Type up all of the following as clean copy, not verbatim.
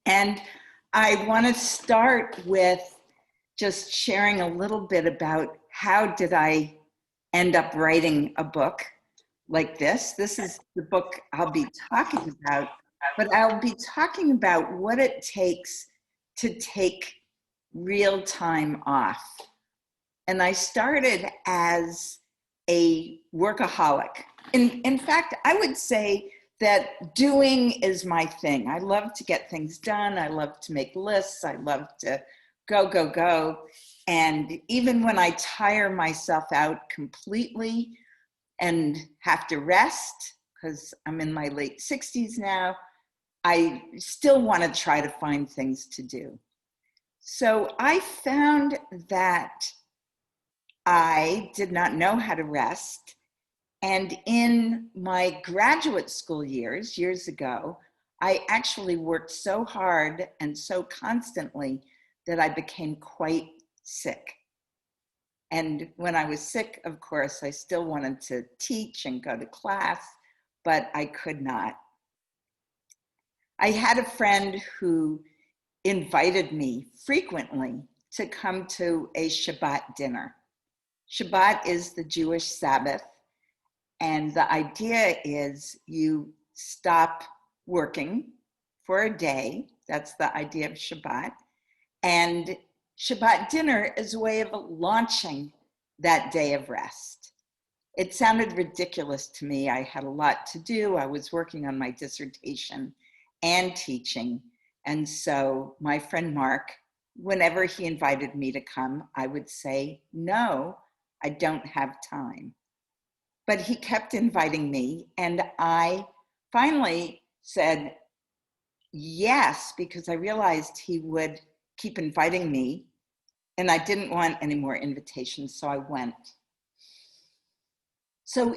And I want to start with just sharing a little bit about how did I end up writing a book like this. This is the book I'll be talking about, but I'll be talking about what it takes to take real time off. And I started as a workaholic. In fact, I would say that doing is my thing. I love to get things done. I love to make lists. I love to go, go, go. And even when I tire myself out completely and have to rest, because I'm in my late 60s now, I still want to try to find things to do. So I found that I did not know how to rest. And in my graduate school years ago, I actually worked so hard and so constantly that I became quite sick. And when I was sick, of course, I still wanted to teach and go to class, but I could not. I had a friend who invited me frequently to come to a Shabbat dinner. Shabbat is the Jewish Sabbath. And the idea is you stop working for a day. That's the idea of Shabbat. And Shabbat dinner is a way of launching that day of rest. It sounded ridiculous to me. I had a lot to do. I was working on my dissertation and teaching. And so my friend Mark, whenever he invited me to come, I would say, no, I don't have time. But he kept inviting me, and I finally said yes, because I realized he would keep inviting me, and I didn't want any more invitations, so I went. So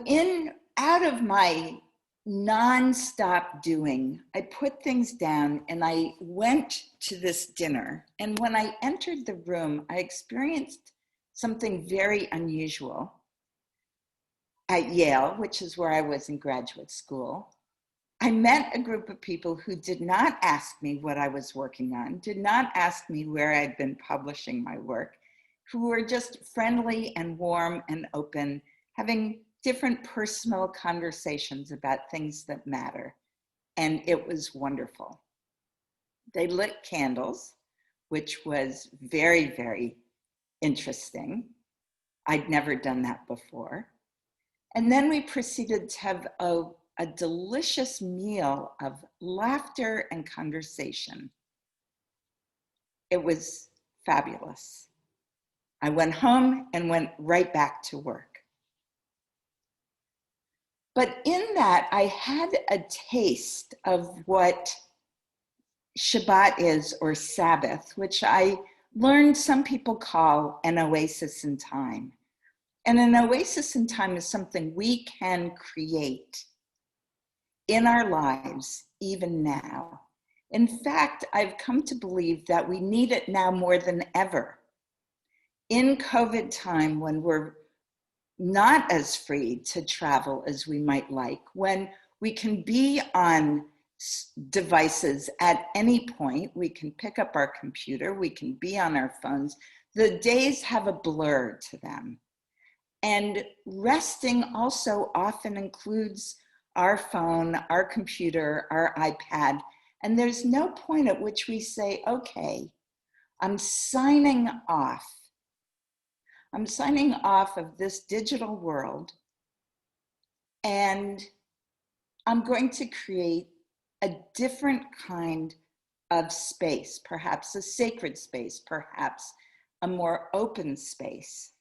out of my nonstop doing, I put things down and I went to this dinner. And when I entered the room, I experienced something very unusual. At Yale, which is where I was in graduate school, I met a group of people who did not ask me what I was working on, did not ask me where I'd been publishing my work, who were just friendly and warm and open, having different personal conversations about things that matter. And it was wonderful. They lit candles, which was very, very interesting. I'd never done that before. And then we proceeded to have a delicious meal of laughter and conversation. It was fabulous. I went home and went right back to work. But in that, I had a taste of what Shabbat is, or Sabbath, which I learned some people call an oasis in time. And an oasis in time is something we can create in our lives, even now. In fact, I've come to believe that we need it now more than ever. In COVID time, when we're not as free to travel as we might like, when we can be on devices at any point, we can pick up our computer, we can be on our phones, the days have a blur to them. And resting also often includes our phone, our computer, our iPad, and there's no point at which we say, okay, I'm signing off. I'm signing off of this digital world, and I'm going to create a different kind of space, perhaps a sacred space, perhaps a more open space.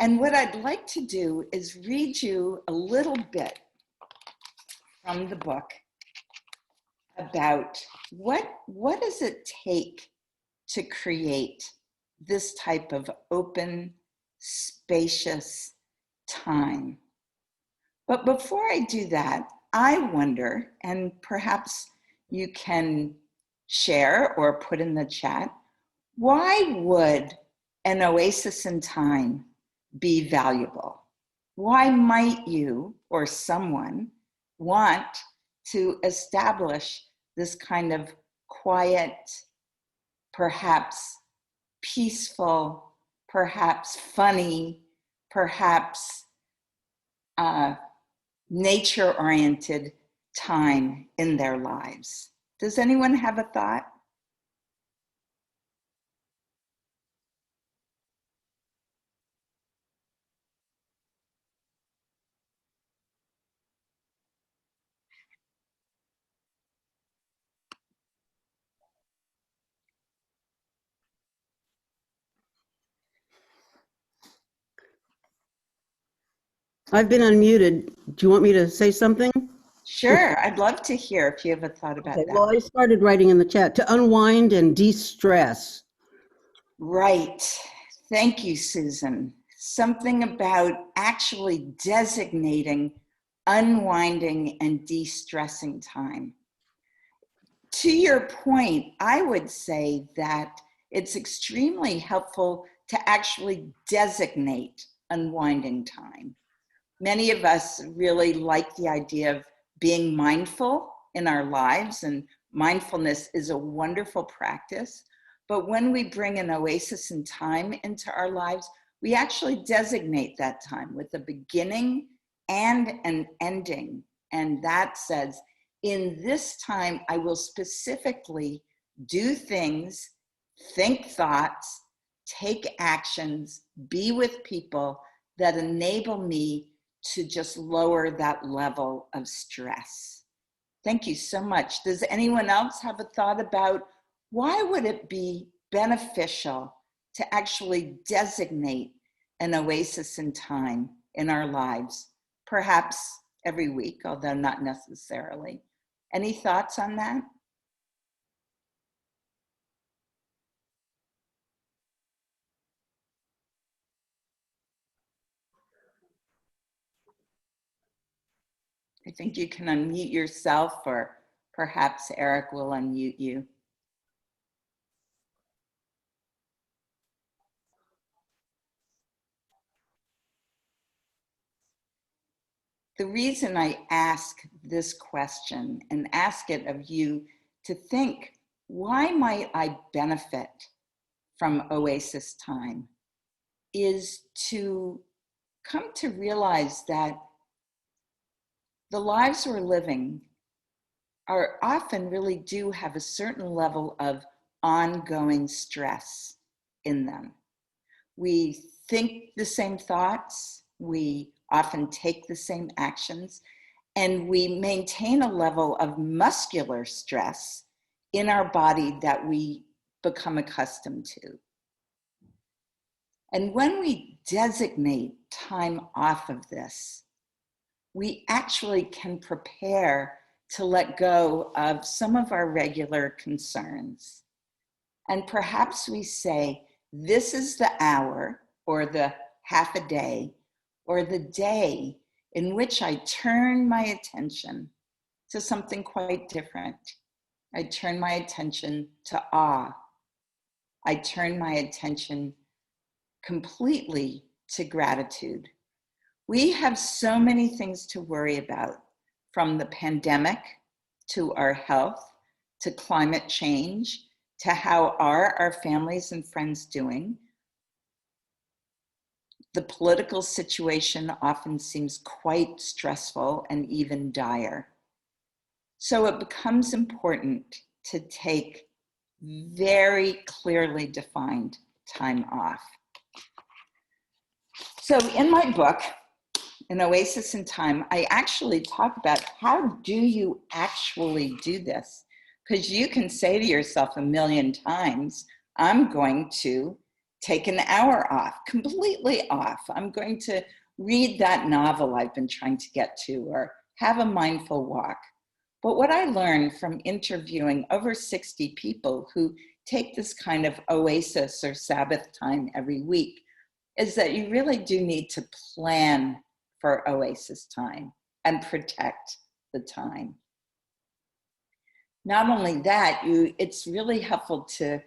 And what I'd like to do is read you a little bit from the book about what does it take to create this type of open, spacious time. But before I do that, I wonder, and perhaps you can share or put in the chat, why would an oasis in time be valuable? Why might you or someone want to establish this kind of quiet, perhaps peaceful, perhaps funny, perhaps nature-oriented time in their lives. Does anyone have a thought? I've been unmuted. Do you want me to say something? Sure, I'd love to hear if you have a thought about that. Well, I started writing in the chat to unwind and de-stress. Right. Thank you, Susan. Something about actually designating unwinding and de-stressing time. To your point, I would say that it's extremely helpful to actually designate unwinding time. Many of us really like the idea of being mindful in our lives, and mindfulness is a wonderful practice. But when we bring an oasis in time into our lives, we actually designate that time with a beginning and an ending. And that says, in this time, I will specifically do things, think thoughts, take actions, be with people that enable me to just lower that level of stress. Thank you so much. Does anyone else have a thought about why would it be beneficial to actually designate an oasis in time in our lives? Perhaps every week, although not necessarily. Any thoughts on that? I think you can unmute yourself, or perhaps Eric will unmute you. The reason I ask this question and ask it of you to think, why might I benefit from oasis time, is to come to realize that the lives we're living are often really do have a certain level of ongoing stress in them. We think the same thoughts, we often take the same actions, and we maintain a level of muscular stress in our body that we become accustomed to. And when we designate time off of this, we actually can prepare to let go of some of our regular concerns. And perhaps we say, this is the hour or the half a day or the day in which I turn my attention to something quite different. I turn my attention to awe. I turn my attention completely to gratitude. We have so many things to worry about, from the pandemic to our health, to climate change, to how are our families and friends doing. The political situation often seems quite stressful and even dire. So it becomes important to take very clearly defined time off. So in my book, An Oasis in Time, I actually talk about how do you actually do this? Because you can say to yourself a million times, I'm going to take an hour off, completely off. I'm going to read that novel I've been trying to get to, or have a mindful walk. But what I learned from interviewing over 60 people who take this kind of oasis or Sabbath time every week is that you really do need to plan for oasis time and protect the time. Not only that, it's really helpful to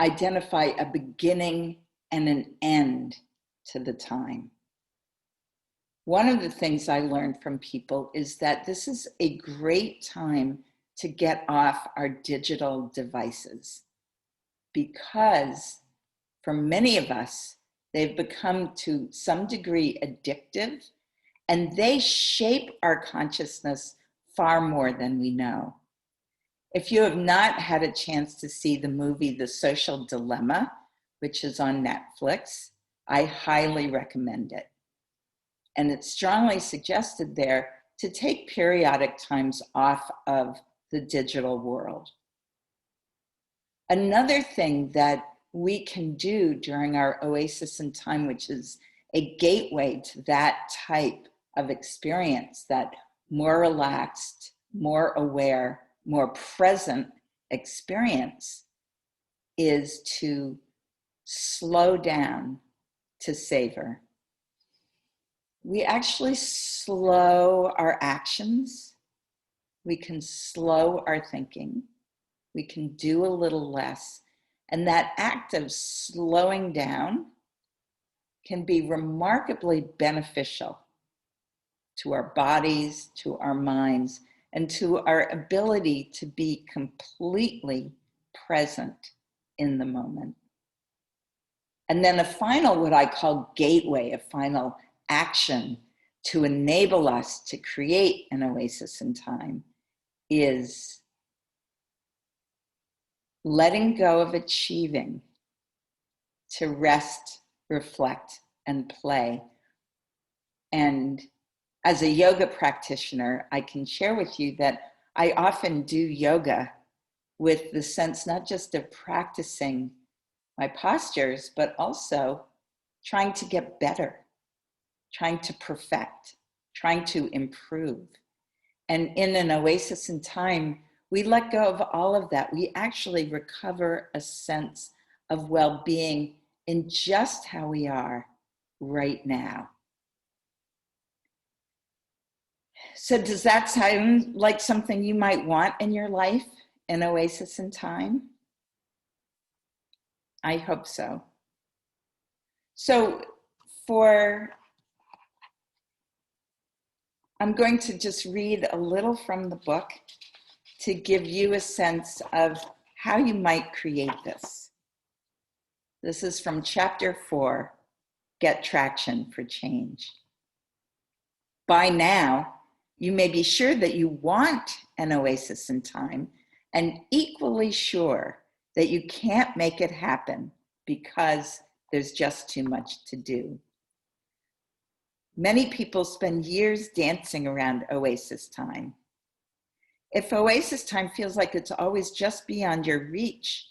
identify a beginning and an end to the time. One of the things I learned from people is that this is a great time to get off our digital devices, because for many of us, they've become to some degree addictive, and they shape our consciousness far more than we know. If you have not had a chance to see the movie The Social Dilemma, which is on Netflix, I highly recommend it. And it's strongly suggested there to take periodic times off of the digital world. Another thing that we can do during our Oasis in Time, which is a gateway to that type of experience, that more relaxed, more aware, more present experience, is to slow down, to savor. We actually slow our actions. We can slow our thinking. We can do a little less. And that act of slowing down can be remarkably beneficial to our bodies, to our minds, and to our ability to be completely present in the moment. And then a final, what I call gateway, a final action to enable us to create an oasis in time, is letting go of achieving to rest, reflect, and play. And as a yoga practitioner, I can share with you that I often do yoga with the sense not just of practicing my postures, but also trying to get better, trying to perfect, trying to improve. And in an oasis in time, we let go of all of that. We actually recover a sense of well-being in just how we are right now. So does that sound like something you might want in your life, an oasis in time? I hope so. So I'm going to just read a little from the book to give you a sense of how you might create this. This is from chapter 4, Get Traction for Change. By now, you may be sure that you want an oasis in time, and equally sure that you can't make it happen because there's just too much to do. Many people spend years dancing around oasis time. If oasis time feels like it's always just beyond your reach,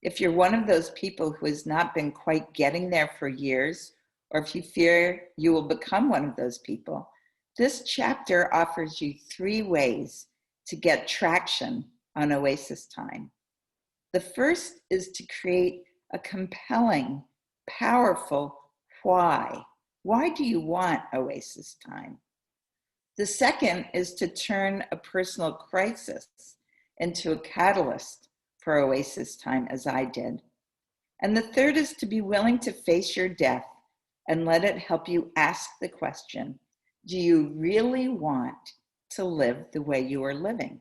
if you're one of those people who has not been quite getting there for years, or if you fear you will become one of those people, this chapter offers you 3 ways to get traction on oasis time. The first is to create a compelling, powerful why. Why do you want oasis time? The second is to turn a personal crisis into a catalyst for oasis time, as I did. And the third is to be willing to face your death and let it help you ask the question, do you really want to live the way you are living?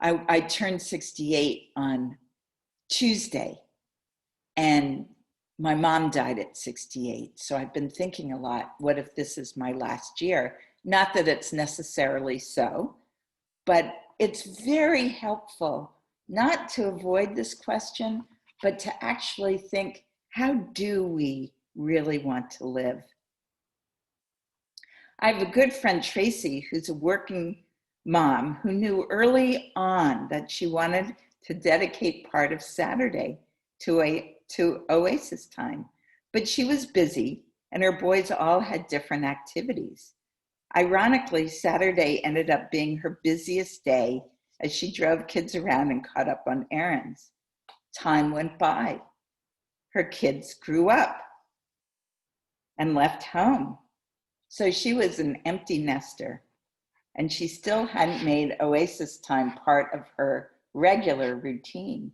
I turned 68 on Tuesday, and my mom died at 68. So I've been thinking a lot, what if this is my last year? Not that it's necessarily so, but it's very helpful not to avoid this question, but to actually think, how do we really want to live? I have a good friend, Tracy, who's a working mom who knew early on that she wanted to dedicate part of Saturday to oasis time, but she was busy and her boys all had different activities. Ironically, Saturday ended up being her busiest day as she drove kids around and caught up on errands. Time went by. Her kids grew up and left home. So she was an empty nester, and she still hadn't made oasis time part of her regular routine.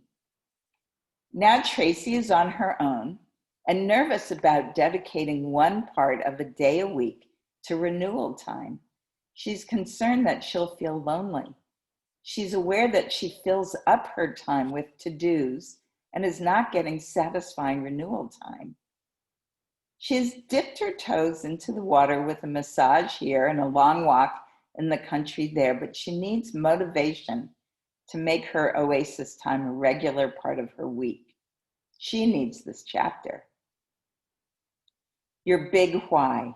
Now Tracy is on her own and nervous about dedicating one part of a day a week to renewal time. She's concerned that she'll feel lonely. She's aware that she fills up her time with to-dos and is not getting satisfying renewal time. She's dipped her toes into the water with a massage here and a long walk in the country there, but she needs motivation to make her Oasis time a regular part of her week. She needs this chapter. Your big why.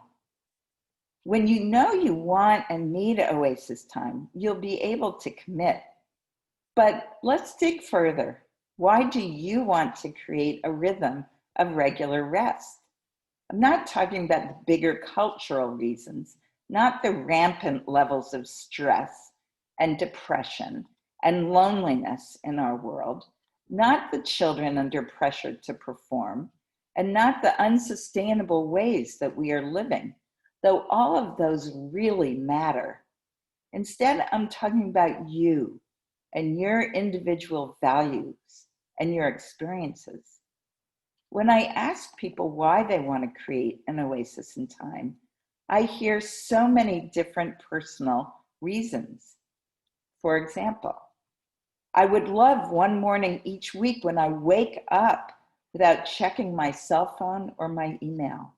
When you know you want and need Oasis time, you'll be able to commit. But let's dig further. Why do you want to create a rhythm of regular rest? I'm not talking about the bigger cultural reasons, not the rampant levels of stress and depression and loneliness in our world, not the children under pressure to perform, and not the unsustainable ways that we are living, though all of those really matter. Instead, I'm talking about you and your individual values and your experiences. When I ask people why they want to create an oasis in time, I hear so many different personal reasons. For example, I would love one morning each week when I wake up without checking my cell phone or my email.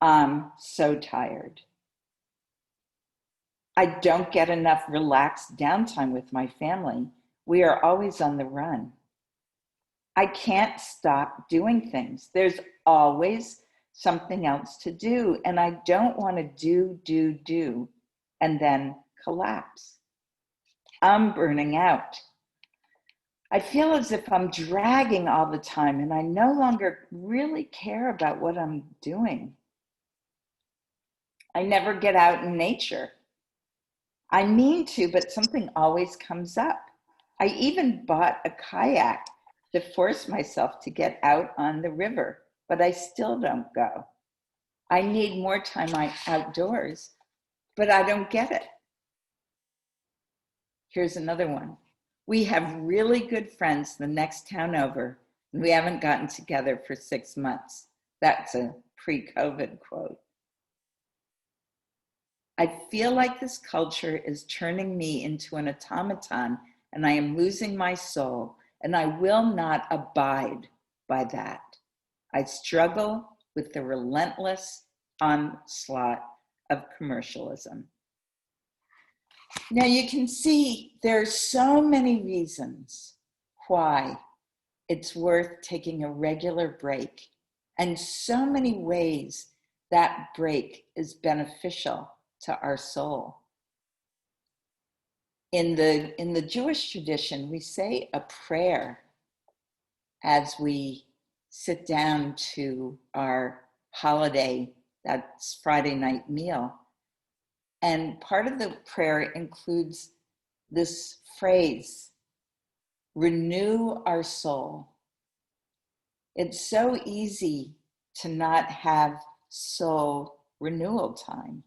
I'm so tired. I don't get enough relaxed downtime with my family. We are always on the run. I can't stop doing things. There's always something else to do, and I don't want to do, and then collapse. I'm burning out. I feel as if I'm dragging all the time, and I no longer really care about what I'm doing. I never get out in nature. I mean to, but something always comes up. I even bought a kayak to force myself to get out on the river, but I still don't go. I need more time outdoors, but I don't get it. Here's another one. We have really good friends the next town over, and we haven't gotten together for 6 months. That's a pre-COVID quote. I feel like this culture is turning me into an automaton, and I am losing my soul, and I will not abide by that. I struggle with the relentless onslaught of commercialism. Now you can see there's so many reasons why it's worth taking a regular break, and so many ways that break is beneficial to our soul. In the Jewish tradition, we say a prayer as we sit down to our holiday, that's Friday night meal. And part of the prayer includes this phrase, renew our soul. It's so easy to not have soul renewal time.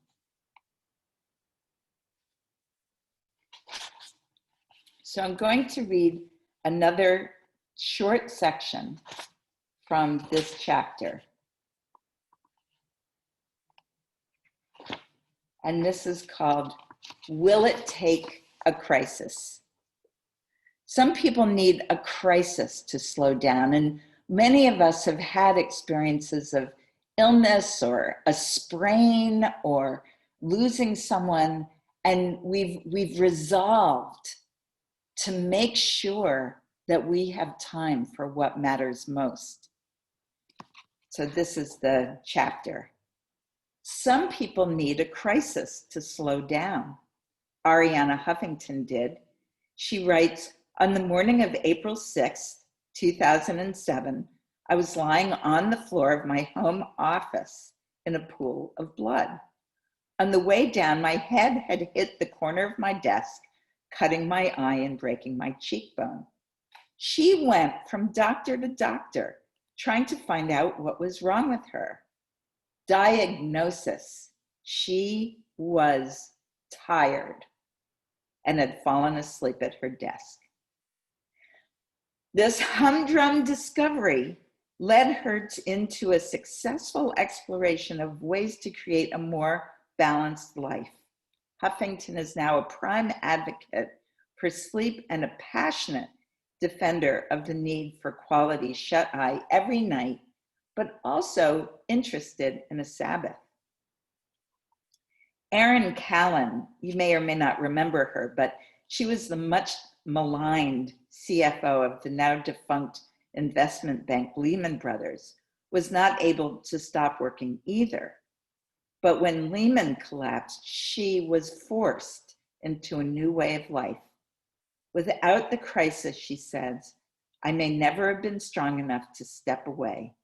So I'm going to read another short section from this chapter. And this is called, Will It Take a Crisis? Some people need a crisis to slow down, and many of us have had experiences of illness or a sprain or losing someone, and we've resolved to make sure that we have time for what matters most. So this is the chapter. Some people need a crisis to slow down. Ariana Huffington did. She writes, on the morning of April 6th, 2007, I was lying on the floor of my home office in a pool of blood. On the way down, my head had hit the corner of my desk, cutting my eye and breaking my cheekbone. She went from doctor to doctor, trying to find out what was wrong with her. Diagnosis: she was tired and had fallen asleep at her desk. This humdrum discovery led her into a successful exploration of ways to create a more balanced life. Huffington is now a prime advocate for sleep and a passionate defender of the need for quality shut-eye every night, but also interested in a Sabbath. Erin Callan, you may or may not remember her, but she was the much maligned CFO of the now defunct investment bank Lehman Brothers, was not able to stop working either. But when Lehman collapsed, she was forced into a new way of life. Without the crisis, she says, I may never have been strong enough to step away.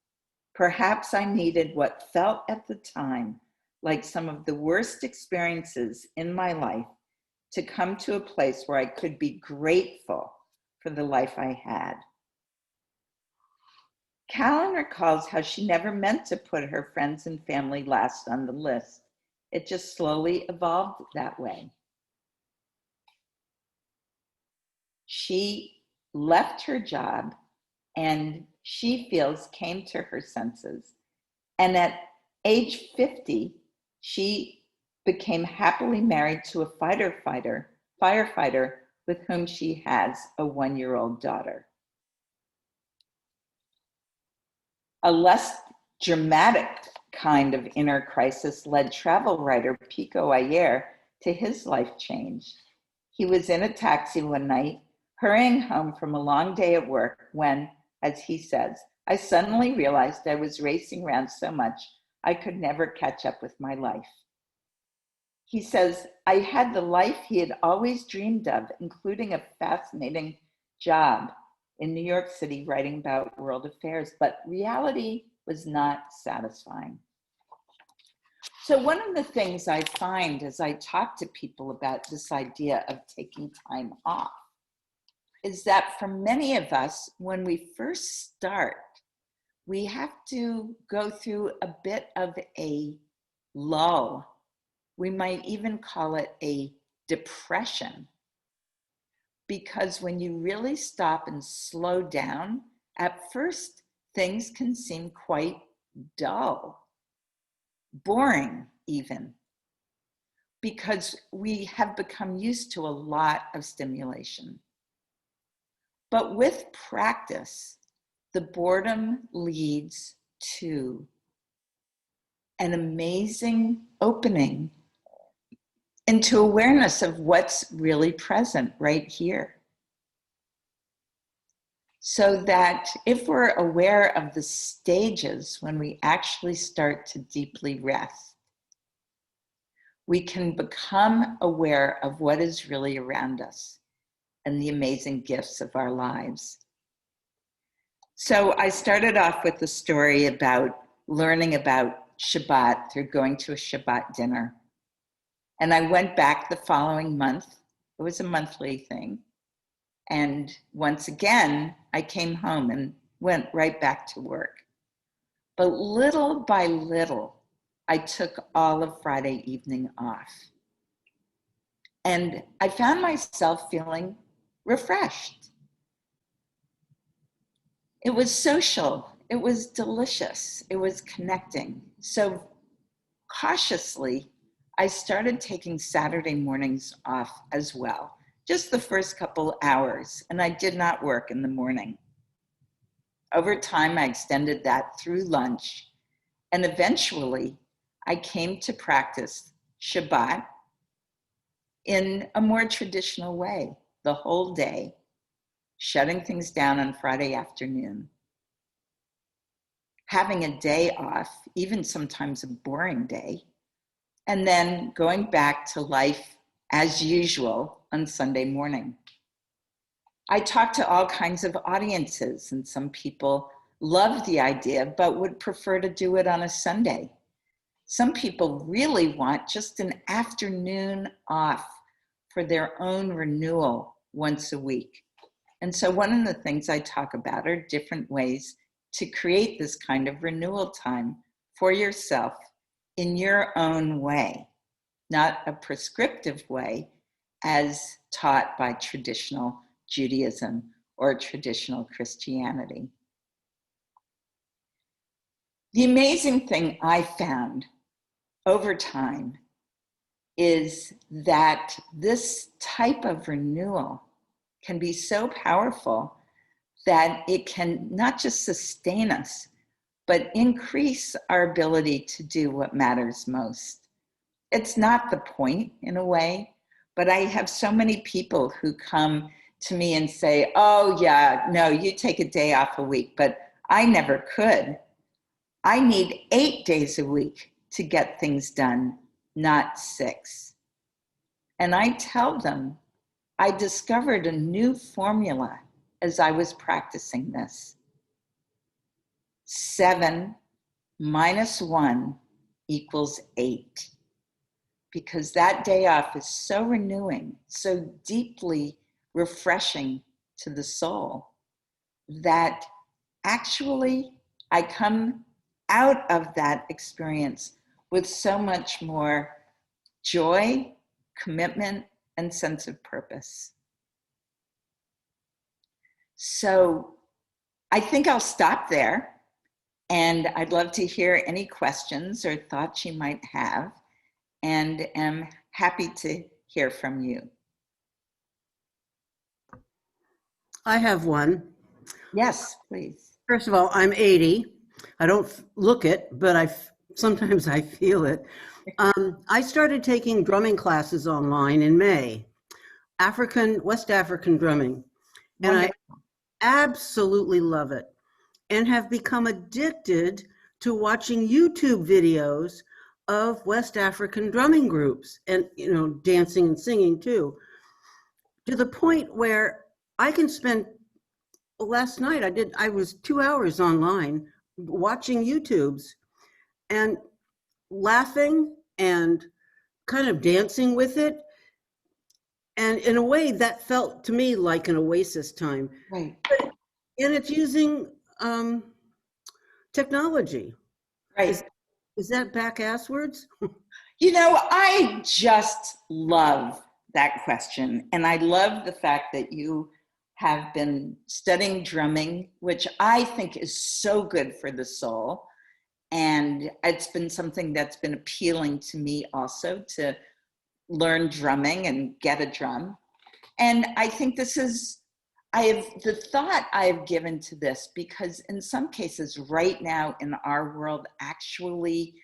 Perhaps I needed what felt at the time like some of the worst experiences in my life to come to a place where I could be grateful for the life I had. Callan recalls how she never meant to put her friends and family last on the list. It just slowly evolved that way. She left her job and she feels came to her senses. And at age 50, she became happily married to a firefighter with whom she has a 1-year-old daughter. A less dramatic kind of inner crisis led travel writer Pico Ayer to his life change. He was in a taxi one night, hurrying home from a long day at work when, as he says, I suddenly realized I was racing around so much I could never catch up with my life. He says, I had the life he had always dreamed of, including a fascinating job in New York City writing about world affairs, but reality was not satisfying. So one of the things I find as I talk to people about this idea of taking time off is that for many of us, when we first start, we have to go through a bit of a lull. We might even call it a depression. Because when you really stop and slow down, at first things can seem quite dull, boring even, because we have become used to a lot of stimulation. But with practice, the boredom leads to an amazing opening into awareness of what's really present right here. So that if we're aware of the stages when we actually start to deeply rest, we can become aware of what is really around us and the amazing gifts of our lives. So I started off with the story about learning about Shabbat through going to a Shabbat dinner. And I went back the following month. It was a monthly thing. And once again, I came home and went right back to work. But little by little, I took all of Friday evening off. And I found myself feeling refreshed. It was social. It was delicious. It was connecting. So cautiously, I started taking Saturday mornings off as well, just the first couple hours, and I did not work in the morning. Over time, I extended that through lunch, and eventually I came to practice Shabbat in a more traditional way, the whole day, shutting things down on Friday afternoon, having a day off, even sometimes a boring day, and then going back to life as usual on Sunday morning. I talked to all kinds of audiences, and some people loved the idea but would prefer to do it on a Sunday. Some people really want just an afternoon off for their own renewal once a week. And so one of the things I talk about are different ways to create this kind of renewal time for yourself in your own way, not a prescriptive way as taught by traditional Judaism or traditional Christianity. The amazing thing I found over time is that this type of renewal can be so powerful that it can not just sustain us, but increase our ability to do what matters most. It's not the point in a way, but I have so many people who come to me and say, oh yeah, no, you take a day off a week, but I never could. I need 8 days a week to get things done, not 6. And I tell them, I discovered a new formula as I was practicing this. 7 minus 1 equals 8. Because that day off is so renewing, so deeply refreshing to the soul, that actually I come out of that experience with so much more joy, commitment, and sense of purpose. So I think I'll stop there, and I'd love to hear any questions or thoughts you might have, and am happy to hear from you. I have one. Yes, please. First of all, I'm 80. I don't look it, but sometimes I feel it. I started taking drumming classes online in May, West African drumming, and I absolutely love it and have become addicted to watching YouTube videos of West African drumming groups and, dancing and singing too, to the point where I can spend, last night I was 2 hours online watching YouTubes and laughing and kind of dancing with it. And in a way that felt to me like an Oasis time. Right. And it's using technology. Right. Is that back-ass words? I just love that question. And I love the fact that you have been studying drumming, which I think is so good for the soul. And it's been something that's been appealing to me also, to learn drumming and get a drum. And I think the thought I've given to this, because in some cases right now in our world, actually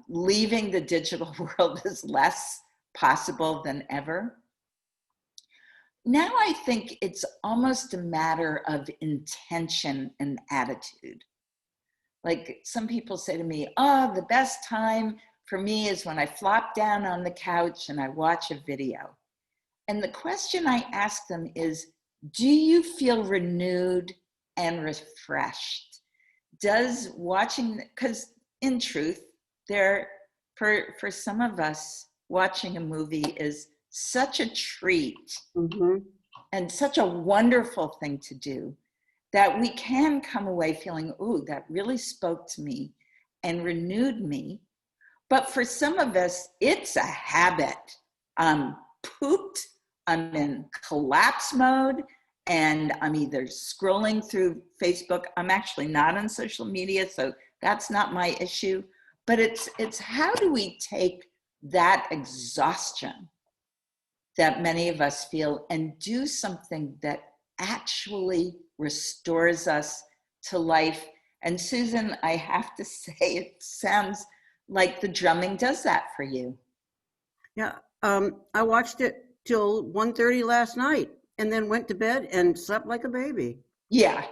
leaving the digital world is less possible than ever. Now I think it's almost a matter of intention and attitude. Like some people say to me, oh, the best time for me is when I flop down on the couch and I watch a video. And the question I ask them is, do you feel renewed and refreshed? Does watching, because in truth, for some of us, watching a movie is such a treat and such a wonderful thing to do, that we can come away feeling, ooh, that really spoke to me and renewed me. But for some of us, it's a habit. I'm pooped, I'm in collapse mode, and I'm either scrolling through Facebook. I'm actually not on social media, so that's not my issue. But it's how do we take that exhaustion that many of us feel and do something that actually restores us to life. And Susan, I have to say, it sounds like the drumming does that for you. Yeah, I watched it till 1:30 last night and then went to bed and slept like a baby. Yeah,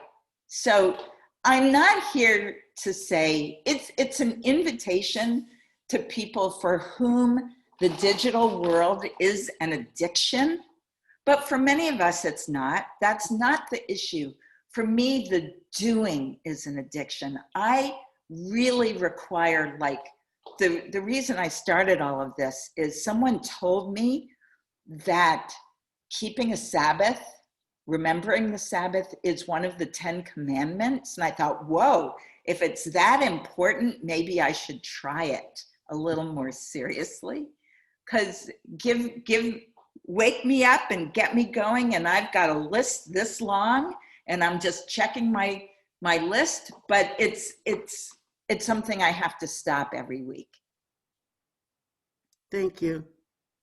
so I'm not here to say, it's an invitation to people for whom the digital world is an addiction. But for many of us, it's not. That's not the issue. For me, the doing is an addiction. I really require, the reason I started all of this is someone told me that keeping a Sabbath, remembering the Sabbath, is one of the 10 commandments. And I thought, whoa, if it's that important, maybe I should try it a little more seriously. Because wake me up and get me going, and I've got a list this long and I'm just checking my list, but it's something I have to stop every week. Thank you.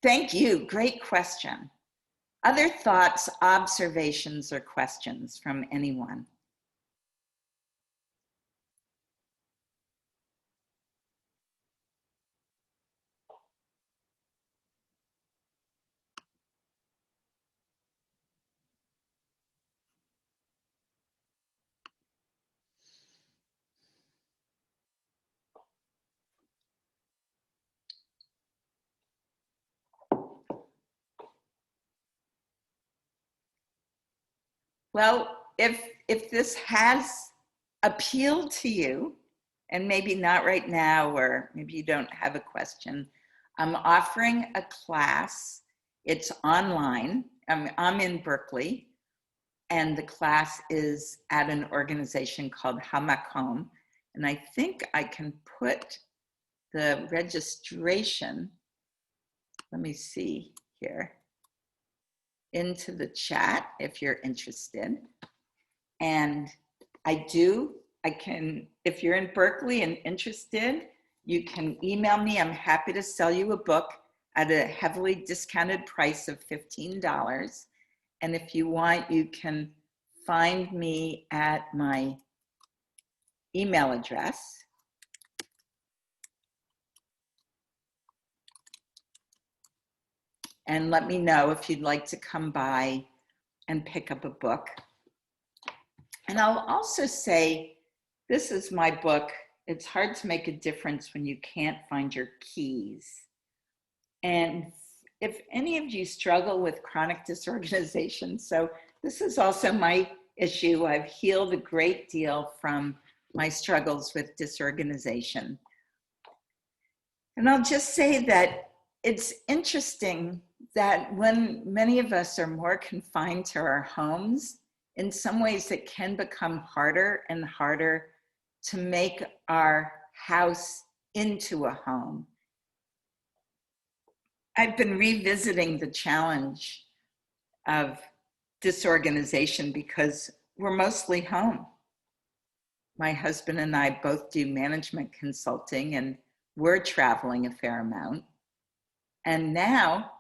Thank you. Great question. Other thoughts, observations, or questions from anyone? Well, if this has appealed to you, and maybe not right now, or maybe you don't have a question, I'm offering a class. It's online. I'm in Berkeley, and the class is at an organization called Hamakom. And I think I can put the registration, let me see here, into the chat if you're interested. And I can, if you're in Berkeley and interested, you can email me. I'm happy to sell you a book at a heavily discounted price of $15. And if you want, you can find me at my email address. And let me know if you'd like to come by and pick up a book. And I'll also say, this is my book. It's hard to make a difference when you can't find your keys. And if any of you struggle with chronic disorganization, so this is also my issue. I've healed a great deal from my struggles with disorganization. And I'll just say that it's interesting that when many of us are more confined to our homes, in some ways it can become harder and harder to make our house into a home. I've been revisiting the challenge of disorganization because we're mostly home. My husband and I both do management consulting, and we're traveling a fair amount. And now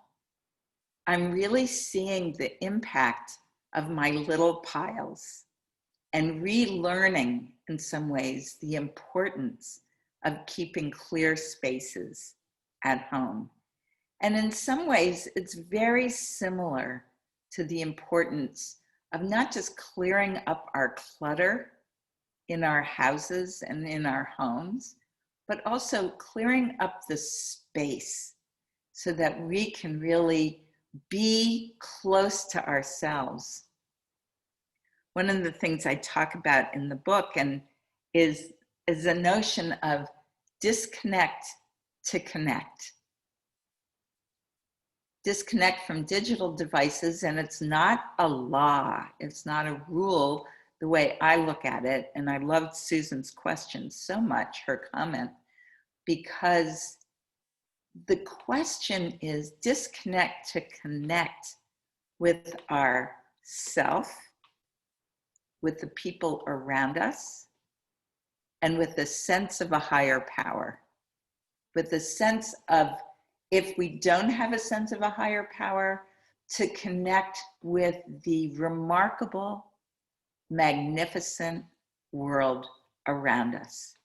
I'm really seeing the impact of my little piles and relearning in some ways the importance of keeping clear spaces at home. And in some ways, it's very similar to the importance of not just clearing up our clutter in our houses and in our homes, but also clearing up the space so that we can really be close to ourselves. One of the things I talk about in the book is a notion of disconnect to connect. Disconnect from digital devices, and it's not a law, it's not a rule the way I look at it. And I loved Susan's question so much, her comment, because the question is disconnect to connect with our self, with the people around us, and with a sense of a higher power, with a sense of, if we don't have a sense of a higher power, to connect with the remarkable, magnificent world around us.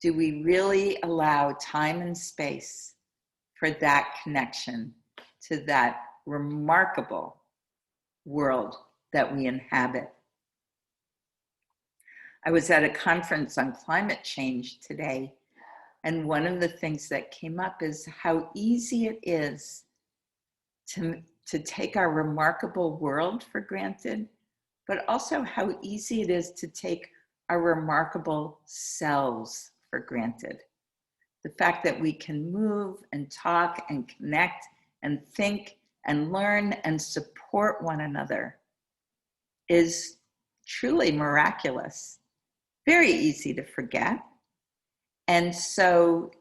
Do we really allow time and space for that connection to that remarkable world that we inhabit? I was at a conference on climate change today, and one of the things that came up is how easy it is to take our remarkable world for granted, but also how easy it is to take our remarkable selves for granted. The fact that we can move and talk and connect and think and learn and support one another is truly miraculous. Very easy to forget. And so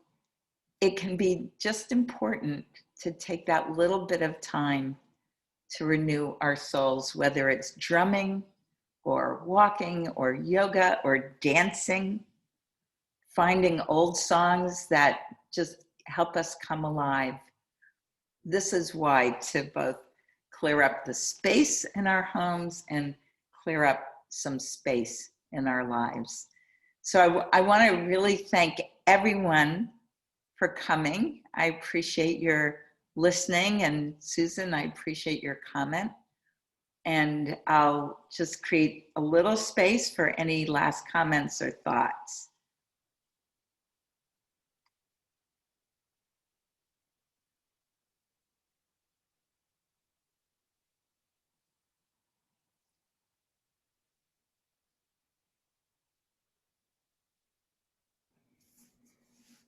it can be just important to take that little bit of time to renew our souls, whether it's drumming or walking or yoga or dancing, finding old songs that just help us come alive. This is why, to both clear up the space in our homes and clear up some space in our lives. So I want to really thank everyone for coming. I appreciate your listening, and Susan, I appreciate your comment. And I'll just create a little space for any last comments or thoughts.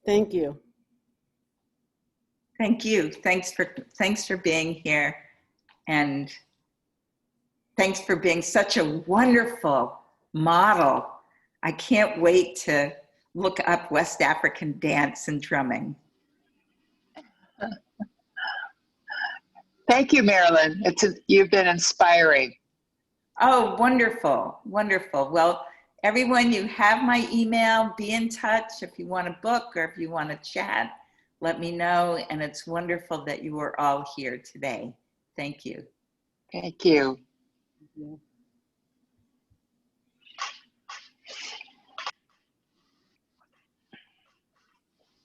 Thank you. Thank you. Thanks for being here, and thanks for being such a wonderful model. I can't wait to look up West African dance and drumming. Thank you, Marilyn. You've been inspiring. Oh, wonderful, wonderful. Well, everyone, you have my email. Be in touch if you want a book or if you want to chat. Let me know. And it's wonderful that you are all here today. Thank you. Thank you.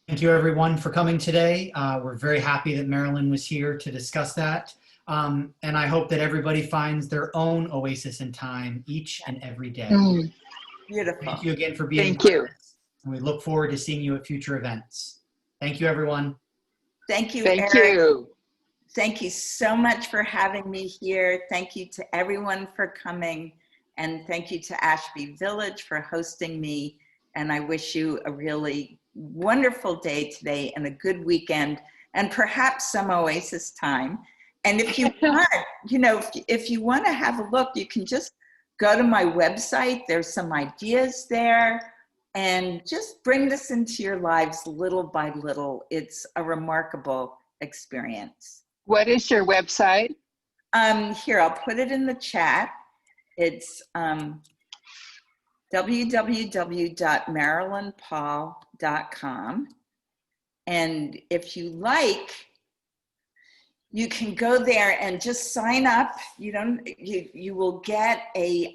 Thank you, everyone, for coming today. We're very happy that Marilyn was here to discuss that. And I hope that everybody finds their own oasis in time each and every day. Beautiful. Thank you again for being Thank you. with us. And we look forward to seeing you at future events. Thank you, everyone. Thank you, Thank Eric. you. Thank you so much for having me here. Thank you to everyone for coming. And thank you to Ashby Village for hosting me. And I wish you a really wonderful day today and a good weekend and perhaps some oasis time. And if you want, if you want to have a look, you can just go to my website. There's some ideas there, and just bring this into your lives little by little. It's a remarkable experience. What is your website? Here, I'll put it in the chat. It's www.marilynpaul.com. And if you like, you can go there and just sign up. You will get a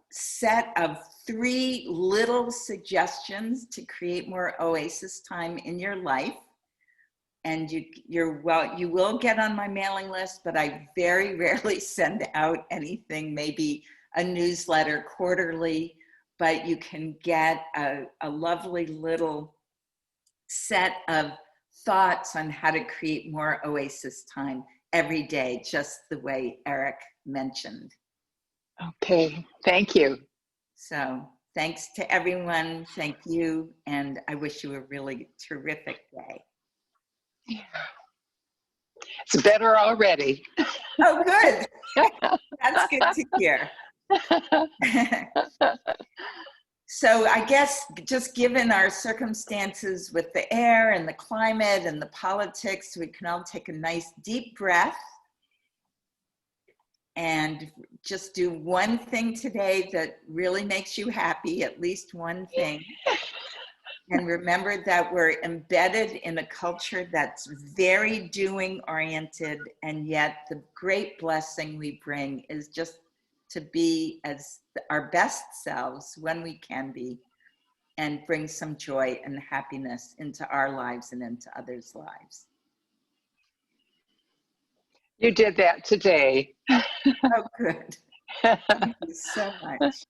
set of 3 little suggestions to create more oasis time in your life. And you will get on my mailing list, but I very rarely send out anything, maybe a newsletter quarterly, but you can get a lovely little set of thoughts on how to create more oasis time every day, just the way Eric mentioned. Okay, thank you. So thanks to everyone. Thank you. And I wish you a really terrific day. It's better already. Oh, good. That's good to hear. So I guess just given our circumstances with the air and the climate and the politics, we can all take a nice deep breath and just do one thing today that really makes you happy, at least one thing. And remember that we're embedded in a culture that's very doing oriented, and yet the great blessing we bring is just to be as our best selves when we can be, and bring some joy and happiness into our lives and into others' lives. You did that today. Oh, good. Thank you so much.